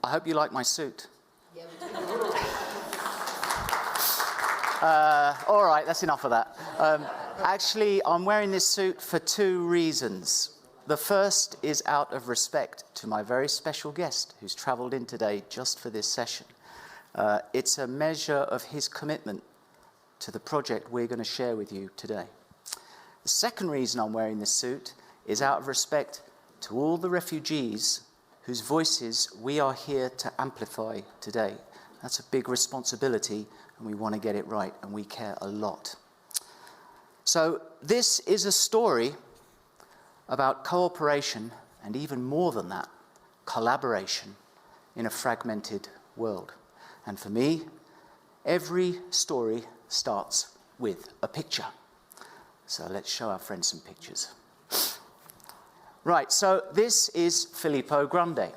I hope you like my suit. Yeah, we do. All right, that's enough of that. Actually, I'm wearing this suit for two reasons. The first is out of respect to my very special guest who's travelled in today just for this session. It's a measure of his commitment to the project we're going to share with you today. The second reason I'm wearing this suit is out of respect to all the refugees whose voices we are here to amplify today. That's a big responsibility, and we want to get it right, and we care a lot. So this is a story about cooperation, and even more than that, collaboration in a fragmented world. And for me, every story starts with a picture. So let's show our friends some pictures. Right, so this is Filippo Grandi.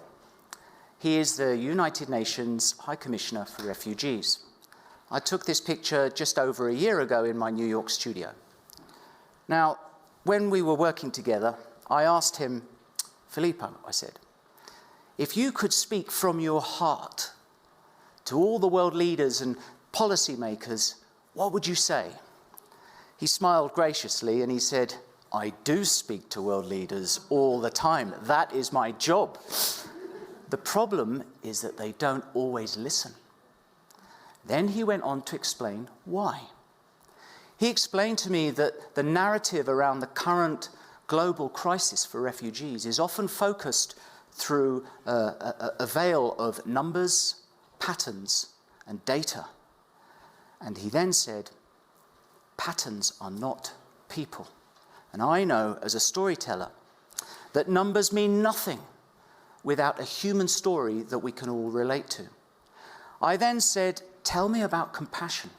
He is the United Nations High Commissioner for Refugees. I took this picture just over a year ago in my New York studio. Now, when we were working together, I asked him, Filippo, I said, if you could speak from your heart to all the world leaders and policymakers, what would you say? He smiled graciously and he said, I do speak to world leaders all the time. That is my job. The problem is that they don't always listen. Then he went on to explain why. He explained to me that the narrative around the current global crisis for refugees is often focused through a veil of numbers, patterns, and data. And he then said, patterns are not people. And I know, as a storyteller, that numbers mean nothing without a human story that we can all relate to. I then said, tell me about compassion.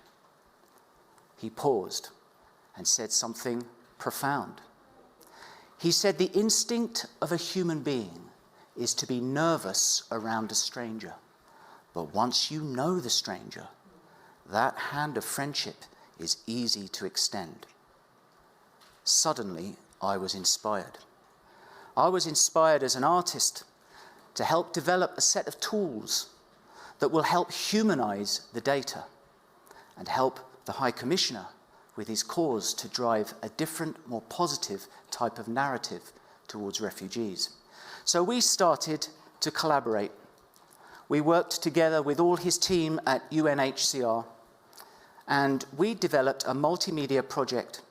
He paused and said something profound. He said the instinct of a human being is to be nervous around a stranger. But once you know the stranger, that hand of friendship is easy to extend. Suddenly, I was inspired. I was inspired as an artist to help develop a set of tools that will help humanize the data and help the High Commissioner with his cause to drive a different, more positive type of narrative towards refugees. So we started to collaborate. We worked together with all his team at UNHCR, and we developed a multimedia project.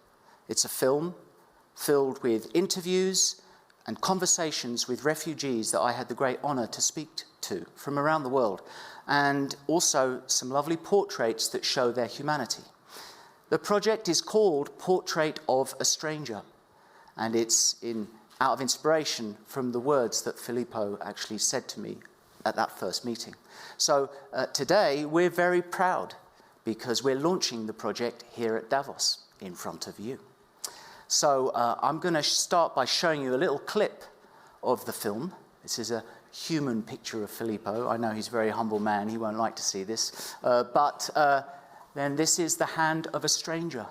It's a film filled with interviews and conversations with refugees that I had the great honor to speak to from around the world, and also some lovely portraits that show their humanity. The project is called Portrait of a Stranger, and it's out of inspiration from the words that Filippo actually said to me at that first meeting. So today we're very proud because we're launching the project here at Davos in front of you. So I'm going to start by showing you a little clip of the film. This is a human picture of Filippo. I know he's a very humble man. He won't like to see this. But then this is the hand of a stranger,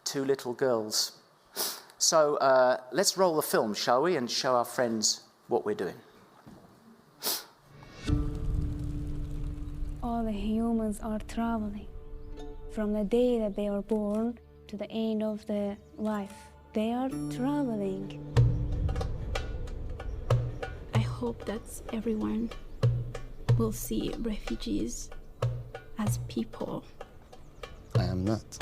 two little girls. So let's roll the film, shall we, and show our friends what we're doing. All the humans are traveling from the day that they are born to the end of their life. They are traveling. I hope that everyone will see refugees as people. I am not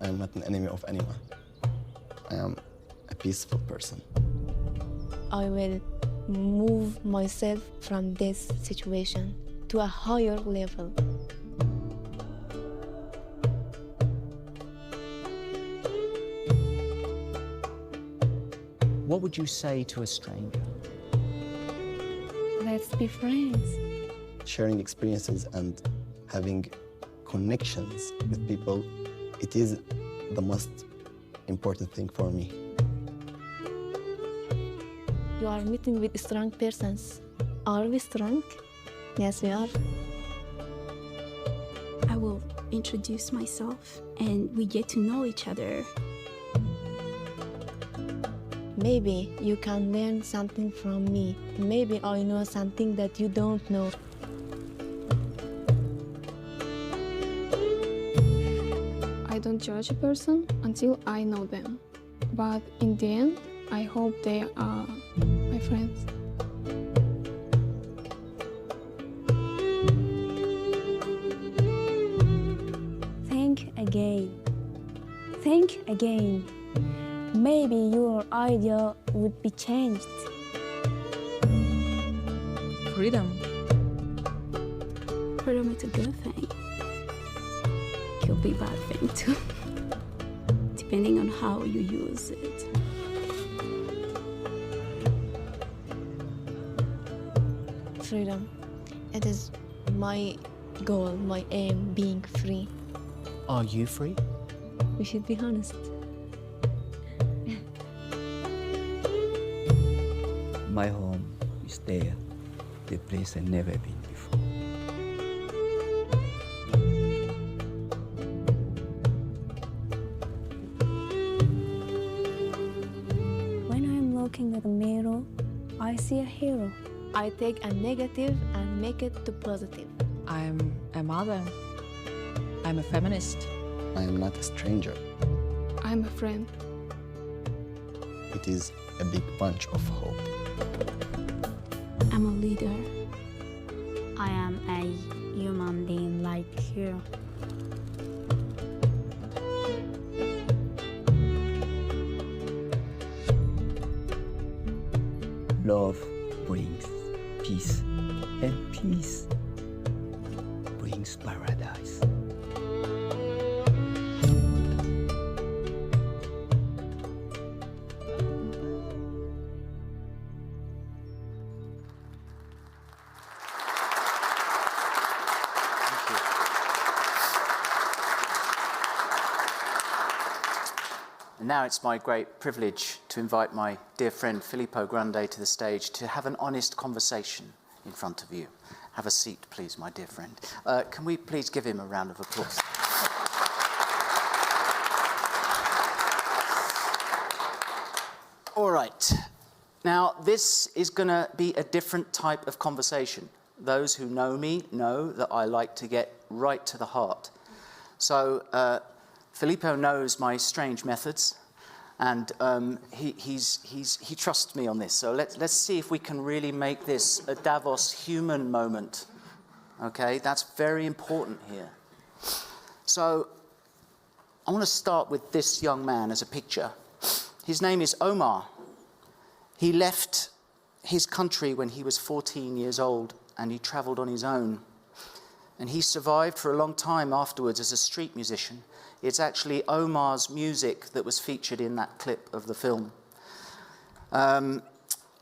an enemy of anyone. I am a peaceful person. I will move myself from this situation to a higher level. What would you say to a stranger? Let's be friends. Sharing experiences and having connections with people, it is the most important thing for me. You are meeting with strong persons. Are we strong? Yes, we are. I will introduce myself and we get to know each other. Maybe you can learn something from me. Maybe I know something that you don't know. I don't judge a person until I know them. But in the end, I hope they are my friends. Think again. Think again. Maybe your idea would be changed. Freedom. Freedom is a good thing. Could be a bad thing too, depending on how you use it. Freedom. It is my goal, my aim, being free. Are you free? We should be honest. My home is there, the place I've never been before. When I'm looking at the mirror, I see a hero. I take a negative and make it to positive. I'm a mother. I'm a feminist. I am not a stranger. I'm a friend. It is a big bunch of hope. I'm a leader. I am a human being like you. Love brings peace, and peace brings paradise. And now it's my great privilege to invite my dear friend Filippo Grandi to the stage to have an honest conversation in front of you. Have a seat, please, my dear friend. Can we please give him a round of applause? All right. Now, this is going to be a different type of conversation. Those who know me know that I like to get right to the heart. So, Filippo knows my strange methods, and he trusts me on this. So let's see if we can really make this a Davos human moment. Okay, that's very important here. So I want to start with this young man as a picture. His name is Omar. He left his country when he was 14 years old, and he traveled on his own. And he survived for a long time afterwards as a street musician. It's actually Omar's music that was featured in that clip of the film. I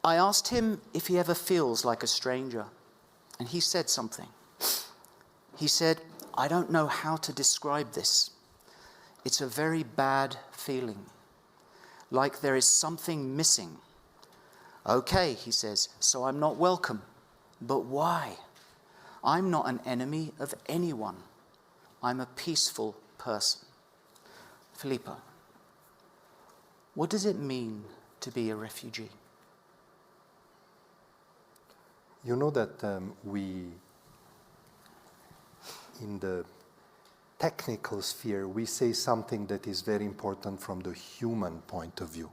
asked him if he ever feels like a stranger, and he said something. He said, "I don't know how to describe this. It's a very bad feeling, like there is something missing. Okay," he says, "so I'm not welcome. But why? I'm not an enemy of anyone. I'm a peaceful person." Filippo, what does it mean to be a refugee? You know that in the technical sphere, we say something that is very important from the human point of view.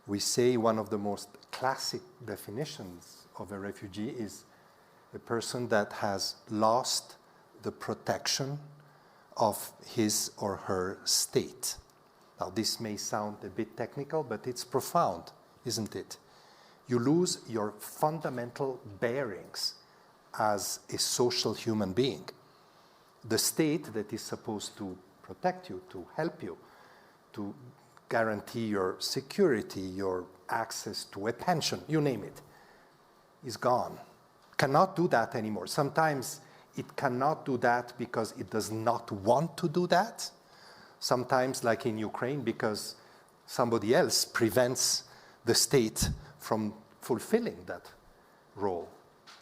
We say one of the most classic definitions of a refugee is a person that has lost the protection of his or her state. Now, this may sound a bit technical, but it's profound, isn't it? You lose your fundamental bearings as a social human being. The state that is supposed to protect you, to help you, to guarantee your security, your access to a pension, you name it, is gone. Cannot do that anymore. Sometimes it cannot do that because it does not want to do that. Sometimes, like in Ukraine, because somebody else prevents the state from fulfilling that role.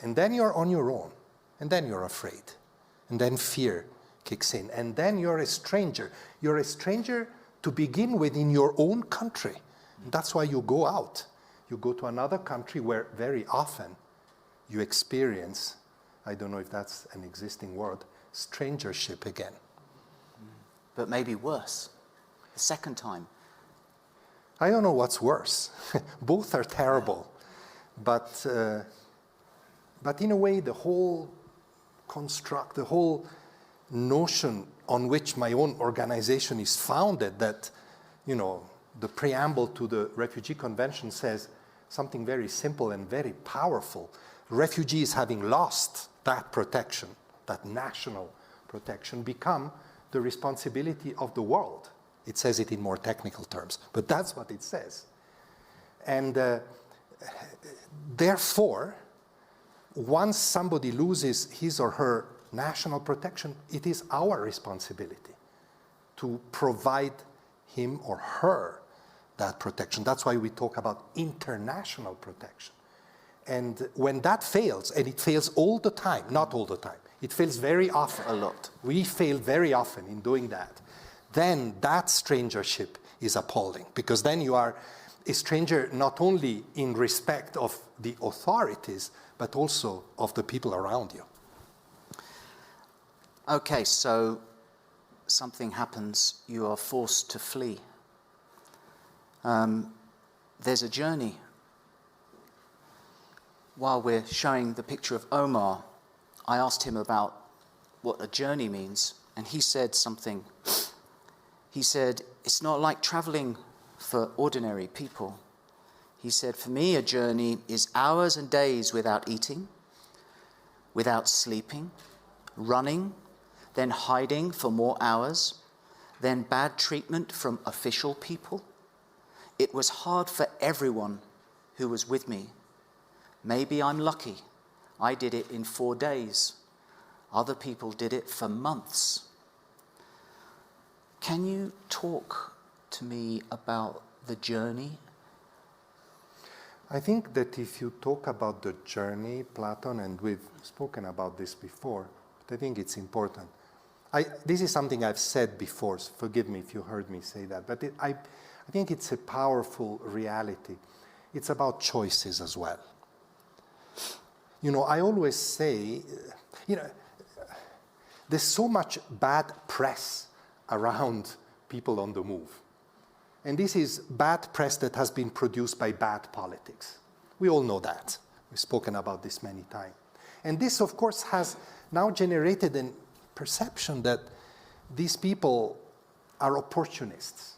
And then you're on your own. And then you're afraid. And then fear kicks in. And then you're a stranger. You're a stranger to begin with in your own country. That's why you go out. You go to another country where very often you experience, I don't know if that's an existing word, strangership again. But maybe worse, the second time. I don't know what's worse. Both are terrible. But in a way, the whole construct, the whole notion on which my own organization is founded, that, the preamble to the Refugee Convention says something very simple and very powerful. Refugees, having lost that protection, that national protection, become the responsibility of the world. It says it in more technical terms, but that's what it says. And therefore, once somebody loses his or her national protection, it is our responsibility to provide him or her that protection. That's why we talk about international protection. And when that fails, and it fails all the time, not all the time, it fails very often. A lot. We fail very often in doing that. Then that strangership is appalling, because then you are a stranger not only in respect of the authorities, but also of the people around you. Okay, so something happens, you are forced to flee. There's a journey. While we're showing the picture of Omar, I asked him about what a journey means, and he said something. He said, it's not like traveling for ordinary people. He said, for me, a journey is hours and days without eating, without sleeping, running, then hiding for more hours, then bad treatment from official people. It was hard for everyone who was with me. Maybe I'm lucky. I did it in 4 days. Other people did it for months. Can you talk to me about the journey? I think that if you talk about the journey, Platon, and we've spoken about this before, but I think it's important. This is something I've said before, so forgive me if you heard me say that, but I think it's a powerful reality. It's about choices as well. I always say, there's so much bad press around people on the move. And this is bad press that has been produced by bad politics. We all know that. We've spoken about this many times. And this, of course, has now generated a perception that these people are opportunists.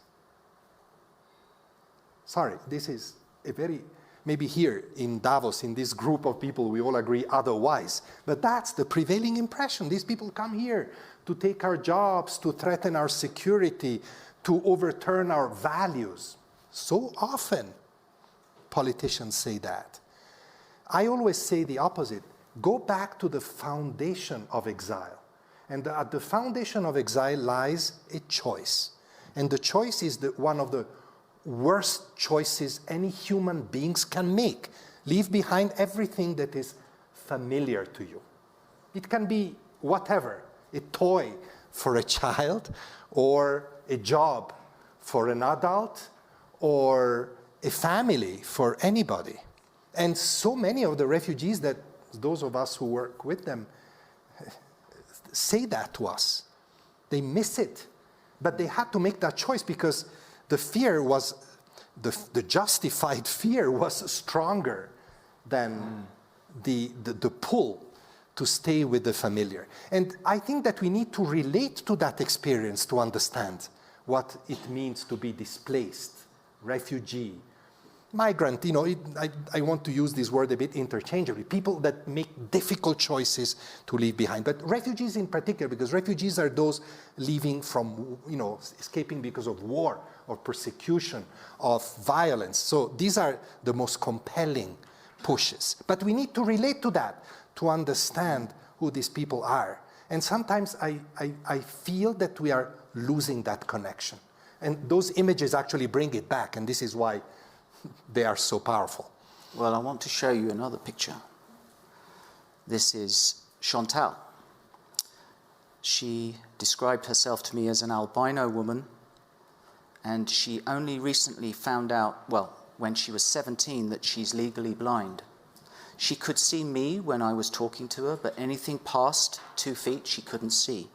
Sorry, this is a very, maybe here in Davos, in this group of people, we all agree otherwise. But that's the prevailing impression. These people come here to take our jobs, to threaten our security, to overturn our values. So often, politicians say that. I always say the opposite. Go back to the foundation of exile. And at the foundation of exile lies a choice. And the choice is one of the worst choices any human beings can make. Leave behind everything that is familiar to you. It can be whatever, a toy for a child, or a job for an adult, or a family for anybody. And so many of the refugees, that those of us who work with them, say that to us. They miss it. But they had to make that choice because the fear was, the justified fear was stronger than the pull to stay with the familiar. And I think that we need to relate to that experience to understand what it means to be displaced, refugee, migrant. I want to use this word a bit interchangeably. People that make difficult choices to leave behind. But refugees in particular, because refugees are those leaving from, escaping because of war or persecution, of violence. So these are the most compelling pushes. But we need to relate to that to understand who these people are. And sometimes I feel that we are losing that connection. And those images actually bring it back, and this is why they are so powerful. Well, I want to show you another picture. This is Chantal. She described herself to me as an albino woman, And she only recently found out, well, when she was 17, that she's legally blind. She could see me when I was talking to her, but anything past 2 feet she couldn't see.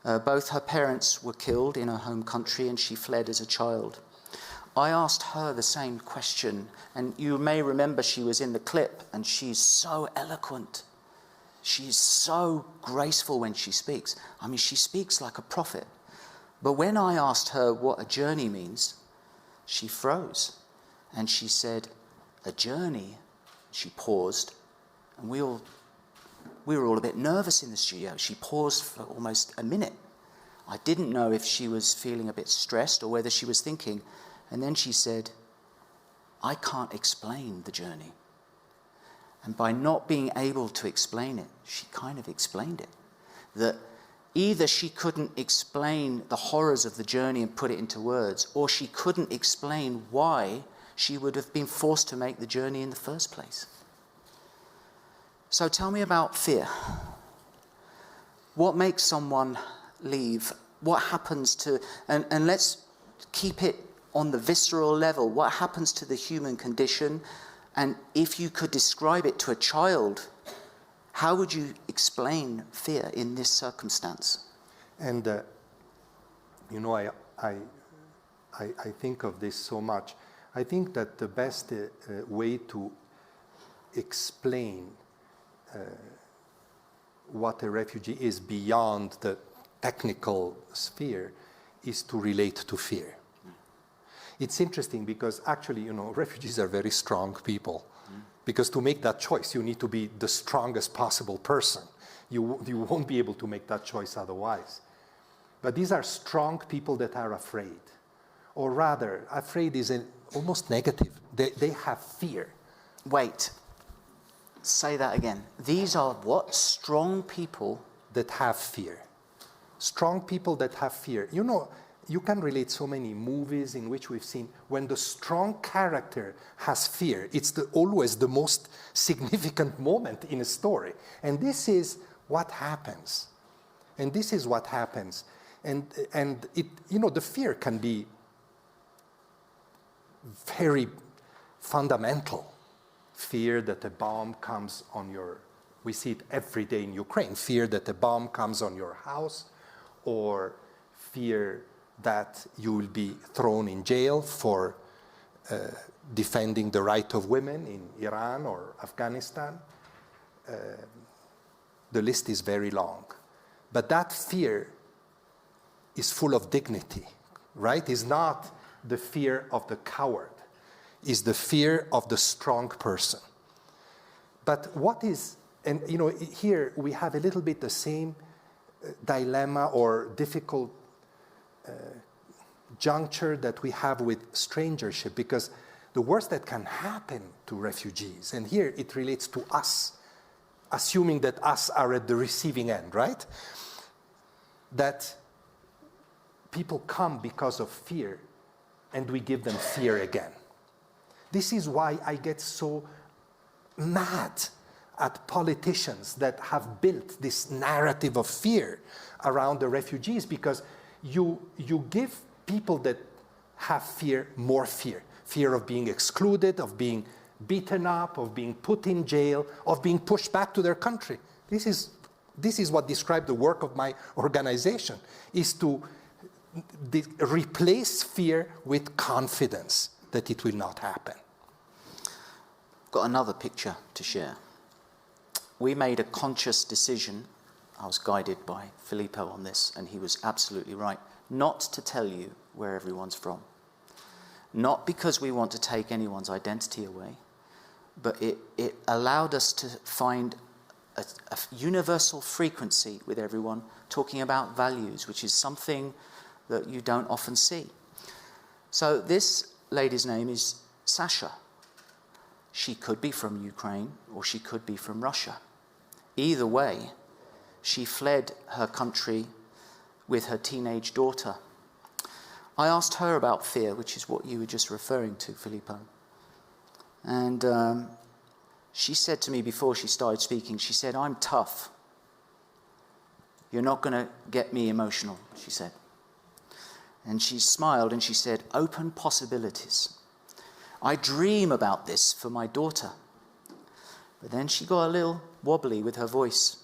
Both her parents were killed in her home country, and she fled as a child. I asked her the same question, and you may remember she was in the clip, and she's so eloquent. She's so graceful when she speaks. I mean, she speaks like a prophet. But when I asked her what a journey means, she froze, and she said, "A journey." She paused, and we were all a bit nervous in the studio. She paused for almost a minute. I didn't know if she was feeling a bit stressed or whether she was thinking. And then she said, "I can't explain the journey." And by not being able to explain it, she kind of explained it. That either she couldn't explain the horrors of the journey and put it into words, or she couldn't explain why she would have been forced to make the journey in the first place. So tell me about fear. What makes someone leave? What happens to, and let's keep it on the visceral level, what happens to the human condition? And if you could describe it to a child, how would you explain fear in this circumstance? And, you know, I think of this so much. I think that the best way to explain what a refugee is beyond the technical sphere is to relate to fear. It's interesting because actually, you know, refugees are very strong people. Because to make that choice, you need to be the strongest possible person. You won't be able to make that choice otherwise. But these are strong people that are afraid. Or rather, afraid is almost negative. They have fear. Wait. Say that again. These are what? Strong people? That have fear. Strong people that have fear. You know, you can relate so many movies in which we've seen when the strong character has fear, it's always the most significant moment in a story. And this is what happens. And this is what happens. And it, you know, the fear can be very fundamental. Fear that a bomb comes on your, we see it every day in Ukraine, fear that a bomb comes on your house, or fear that you will be thrown in jail for defending the right of women in Iran or Afghanistan. The list is very long. But that fear is full of dignity, right? It's not the fear of the coward. It's the fear of the strong person. But what is, and you know, here we have a little bit the same dilemma or difficult juncture that we have with strangership, because the worst that can happen to refugees, and here it relates to us, assuming that us are at the receiving end, right? That people come because of fear, and we give them fear again. This is why I get so mad at politicians that have built this narrative of fear around the refugees, because you give people that have fear more fear. Fear of being excluded, of being beaten up, of being put in jail, of being pushed back to their country. This is what describes the work of my organization, is to replace fear with confidence that it will not happen. Got another picture to share. We made a conscious decision. I was guided by Filippo on this, and he was absolutely right, not to tell you where everyone's from. Not because we want to take anyone's identity away, but it allowed us to find a universal frequency with everyone, talking about values, which is something that you don't often see. So this lady's name is Sasha. She could be from Ukraine, or she could be from Russia. Either way, she fled her country with her teenage daughter. I asked her about fear, which is what you were just referring to, Filippo. And she said to me before she started speaking, she said, "I'm tough. You're not going to get me emotional," she said. And she smiled and she said, "Open possibilities. I dream about this for my daughter." But then she got a little wobbly with her voice.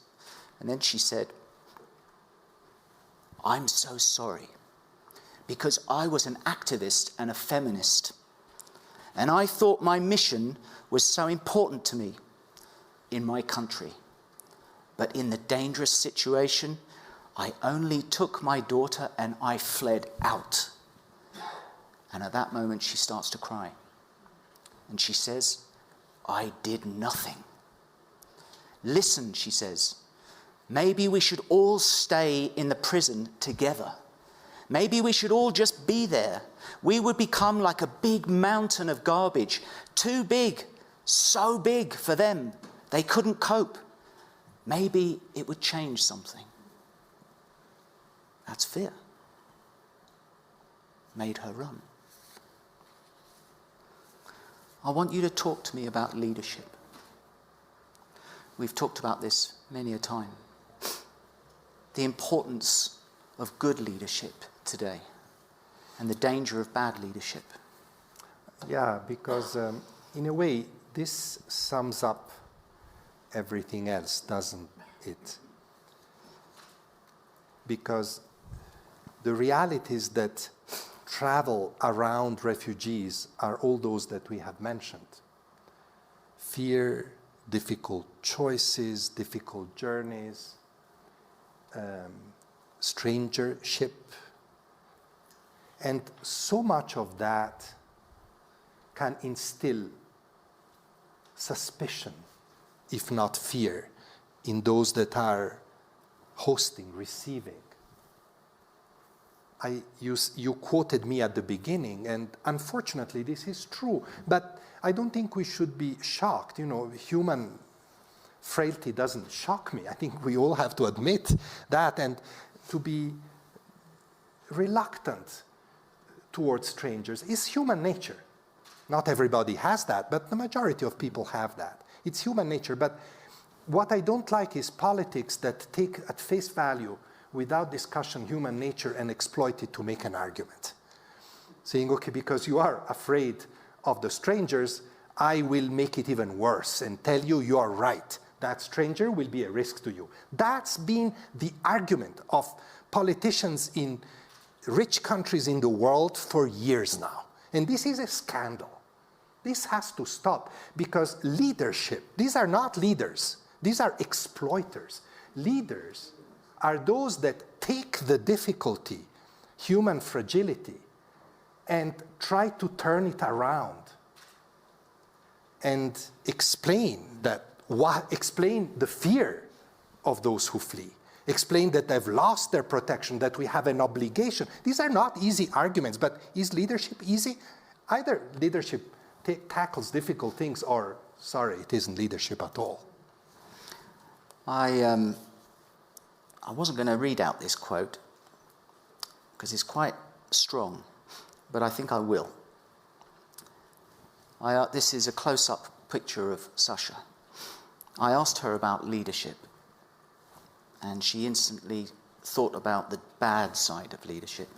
And then she said, "I'm so sorry, because I was an activist and a feminist. And I thought my mission was so important to me in my country. But in the dangerous situation, I only took my daughter and I fled out." And at that moment, she starts to cry. And she says, "I did nothing." "Listen," she says, "maybe we should all stay in the prison together. Maybe we should all just be there. We would become like a big mountain of garbage, too big, so big for them, they couldn't cope. Maybe it would change something." That's fear. Made her run. I want you to talk to me about leadership. We've talked about this many a time. The importance of good leadership today and the danger of bad leadership. Yeah, because in a way, this sums up everything else, doesn't it? Because the reality is that travel around refugees are all those that we have mentioned. Fear, difficult choices, difficult journeys, strangership. And so much of that can instill suspicion, if not fear, in those that are hosting, receiving. You quoted me at the beginning, and unfortunately this is true, but I don't think we should be shocked. You know, human frailty doesn't shock me. I think we all have to admit that, and to be reluctant towards strangers is human nature. Not everybody has that, but the majority of people have that. It's human nature, but what I don't like is politics that take at face value, without discussion, human nature and exploit it to make an argument. Saying, okay, because you are afraid of the strangers, I will make it even worse and tell you you are right. That stranger will be a risk to you. That's been the argument of politicians in rich countries in the world for years now. And this is a scandal. This has to stop, because leadership, these are not leaders. These are exploiters. Leaders are those that take the difficulty, human fragility, and try to turn it around and explain the fear of those who flee, explain that they've lost their protection, that we have an obligation. These are not easy arguments, but is leadership easy? Either leadership tackles difficult things, or, sorry, it isn't leadership at all. I wasn't going to read out this quote because it's quite strong, but I think I will. This is a close-up picture of Sasha. I asked her about leadership, and she instantly thought about the bad side of leadership,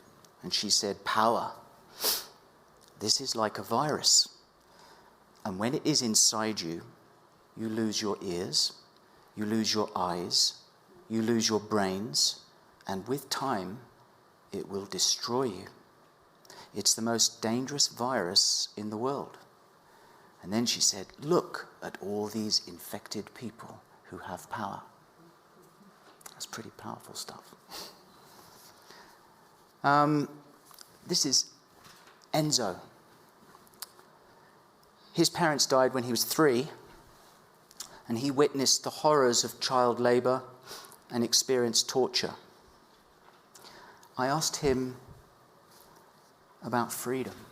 and she said, "Power. This is like a virus, and when it is inside you, you lose your ears, you lose your eyes, you lose your brains, and with time, it will destroy you. It's the most dangerous virus in the world." And then she said, "Look at all these infected people who have power." That's pretty powerful stuff. This is Enzo. His parents died when he was 3, and he witnessed the horrors of child labor and experienced torture. I asked him about freedom.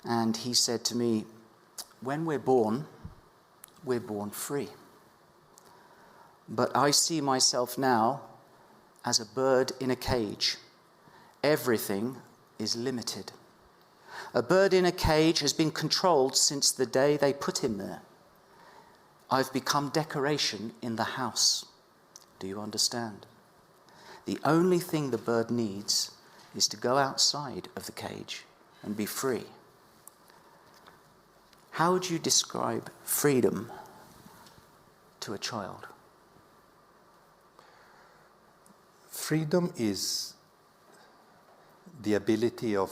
And he said to me, when we're born free. But I see myself now as a bird in a cage. Everything is limited. A bird in a cage has been controlled since the day they put him there. I've become decoration in the house. Do you understand? The only thing the bird needs is to go outside of the cage and be free. How would you describe freedom to a child? Freedom is the ability of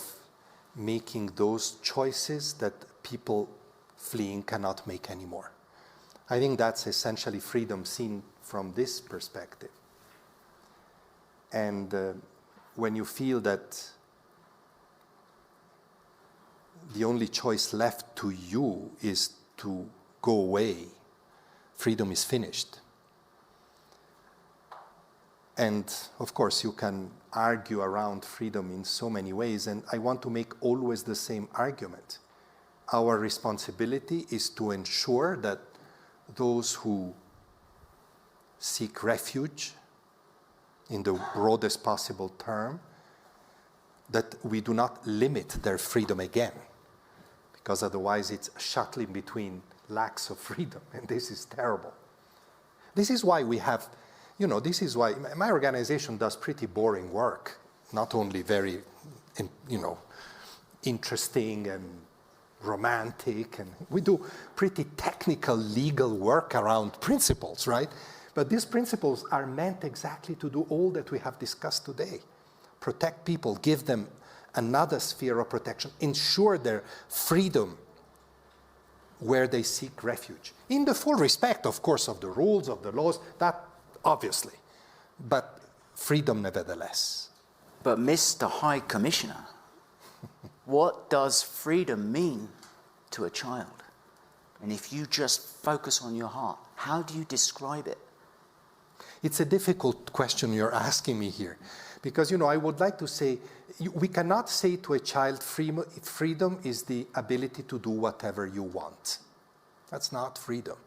making those choices that people fleeing cannot make anymore. I think that's essentially freedom seen from this perspective. And when you feel that the only choice left to you is to go away, freedom is finished. And of course, you can argue around freedom in so many ways, and I want to make always the same argument. Our responsibility is to ensure that those who seek refuge, in the broadest possible term, that we do not limit their freedom again, because otherwise it's shuttling between lacks of freedom, and this is terrible. This is why we have, this is why my organization does pretty boring work, not only very, interesting and romantic, and we do pretty technical legal work around principles, right? But these principles are meant exactly to do all that we have discussed today. Protect people, give them another sphere of protection, ensure their freedom where they seek refuge. In the full respect, of course, of the rules, of the laws, that obviously, but freedom nevertheless. But Mr. High Commissioner, what does freedom mean to a child? And if you just focus on your heart, how do you describe it? It's a difficult question you're asking me here, because, I would like to say, we cannot say to a child, freedom is the ability to do whatever you want. That's not freedom.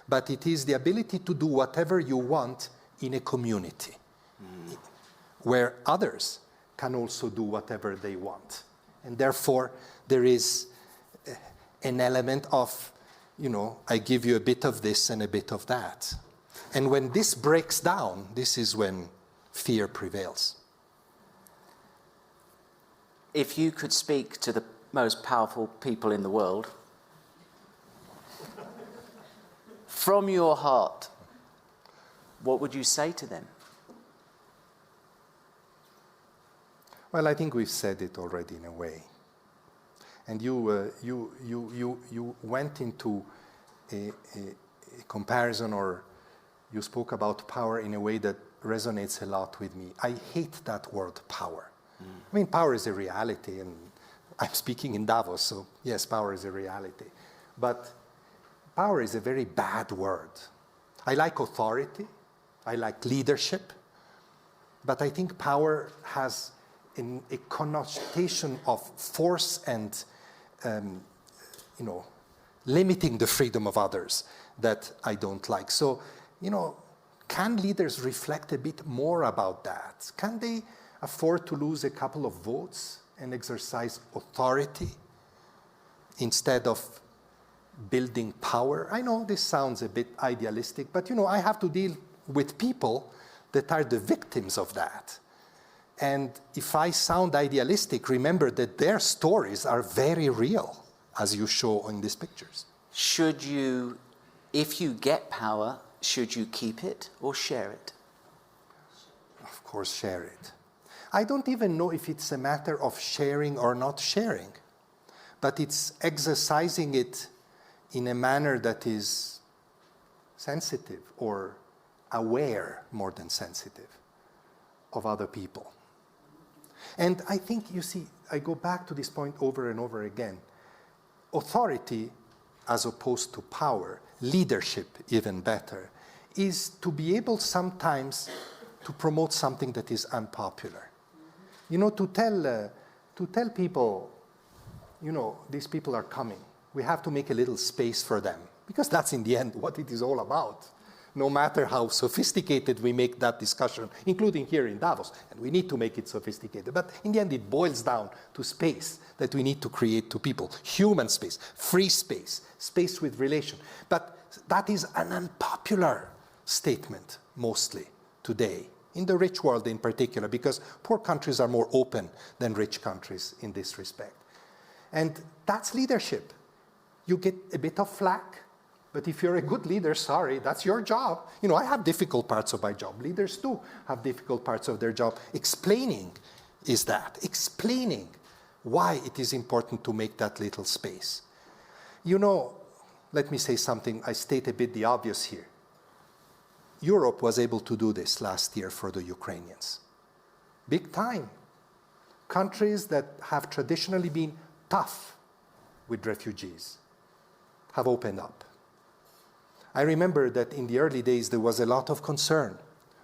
But it is the ability to do whatever you want in a community, where others can also do whatever they want. And therefore, there is an element of, I give you a bit of this and a bit of that. And when this breaks down, this is when fear prevails. If you could speak to the most powerful people in the world, from your heart, what would you say to them? Well, I think we've said it already in a way. And you went into a comparison, or you spoke about power in a way that resonates a lot with me. I hate that word power. I mean, power is a reality, and I'm speaking in Davos, so yes, power is a reality. But power is a very bad word. I like authority, I like leadership, but I think power has a connotation of force and, limiting the freedom of others that I don't like. So, can leaders reflect a bit more about that? Can they afford to lose a couple of votes and exercise authority instead of building power? I know this sounds a bit idealistic, but I have to deal with people that are the victims of that. And if I sound idealistic, remember that their stories are very real, as you show in these pictures. Should you, if you get power, should you keep it or share it? Of course, share it. I don't even know if it's a matter of sharing or not sharing, but it's exercising it in a manner that is sensitive or aware, more than sensitive, of other people. And I think, I go back to this point over and over again. Authority, as opposed to power, leadership even better, is to be able sometimes to promote something that is unpopular. To tell people, these people are coming. We have to make a little space for them, because that's in the end what it is all about. No matter how sophisticated we make that discussion, including here in Davos, and we need to make it sophisticated, but in the end it boils down to space that we need to create to people. Human space, free space, space with relation. But that is an unpopular statement, mostly, today. in the rich world in particular, because poor countries are more open than rich countries in this respect. And that's leadership. You get a bit of flack, but if you're a good leader, sorry, that's your job. You know, I have difficult parts of my job. Leaders too have difficult parts of their job. Explaining is that. Explaining why it is important to make that little space. You know, let me say something. I state a bit the obvious here. Europe was able to do this last year for the Ukrainians. Big time. Countries that have traditionally been tough with refugees have opened up. I remember that in the early days there was a lot of concern.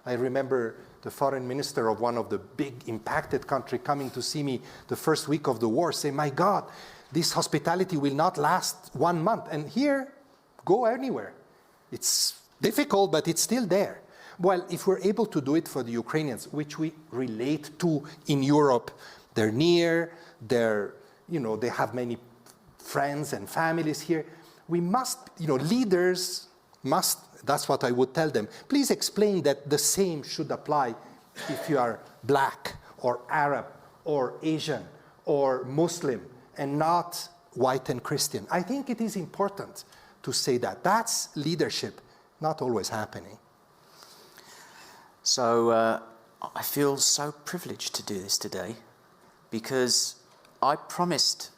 I remember the foreign minister of one of the big impacted countries coming to see me the first week of the war, saying, my God, this hospitality will not last 1 month. And here, go anywhere. It's difficult, but it's still there. Well, if we're able to do it for the Ukrainians, which we relate to in Europe, they're near, they have many friends and families here. We must, leaders must, that's what I would tell them. Please explain that the same should apply if you are black or Arab or Asian or Muslim and not white and Christian. I think it is important to say that. That's leadership, not always happening. So I feel so privileged to do this today because I promised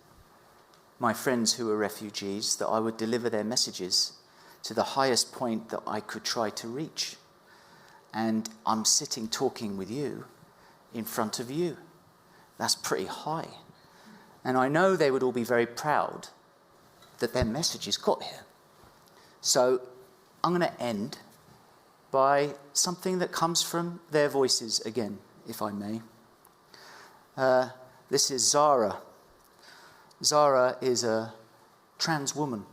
my friends who are refugees that I would deliver their messages to the highest point that I could try to reach. And I'm sitting talking with you in front of you. That's pretty high. And I know they would all be very proud that their messages got here. So I'm going to end by something that comes from their voices again, if I may. This is Zara. Zara is a trans woman,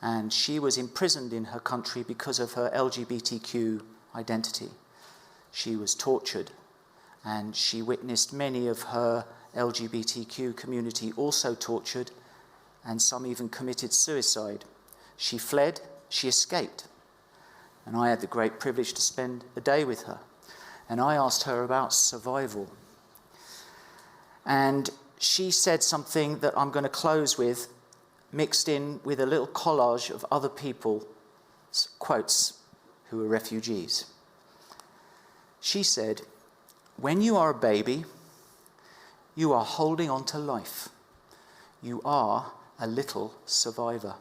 and she was imprisoned in her country because of her LGBTQ identity. She was tortured, and she witnessed many of her LGBTQ community also tortured, and some even committed suicide. She fled, she escaped, and I had the great privilege to spend a day with her. And I asked her about survival. And she said something that I'm going to close with, mixed in with a little collage of other people's quotes who are refugees. She said, when you are a baby, you are holding on to life. You are a little survivor.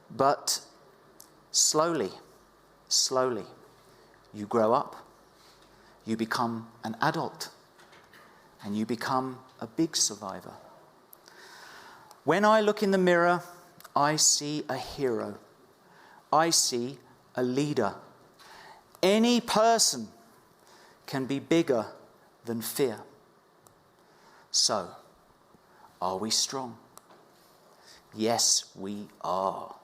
But slowly, you grow up, you become an adult, and you become a big survivor. When I look in the mirror, I see a hero. I see a leader. Any person can be bigger than fear. So, are we strong? Yes, we are.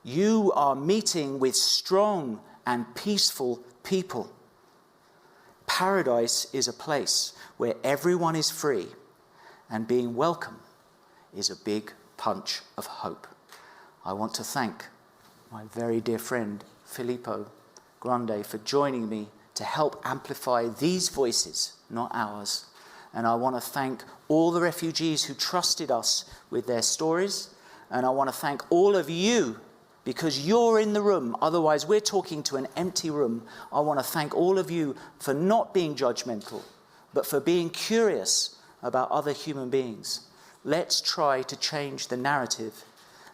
You are meeting with strong and peaceful people. Paradise is a place where everyone is free, and being welcome is a big punch of hope. I want to thank my very dear friend Filippo Grandi for joining me to help amplify these voices, not ours. And I want to thank all the refugees who trusted us with their stories. And I want to thank all of you, because you're in the room. Otherwise, we're talking to an empty room. I want to thank all of you for not being judgmental, but for being curious about other human beings. Let's try to change the narrative.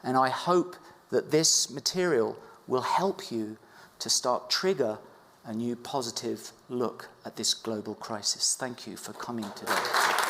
And I hope that this material will help you to start trigger a new positive look at this global crisis. Thank you for coming today.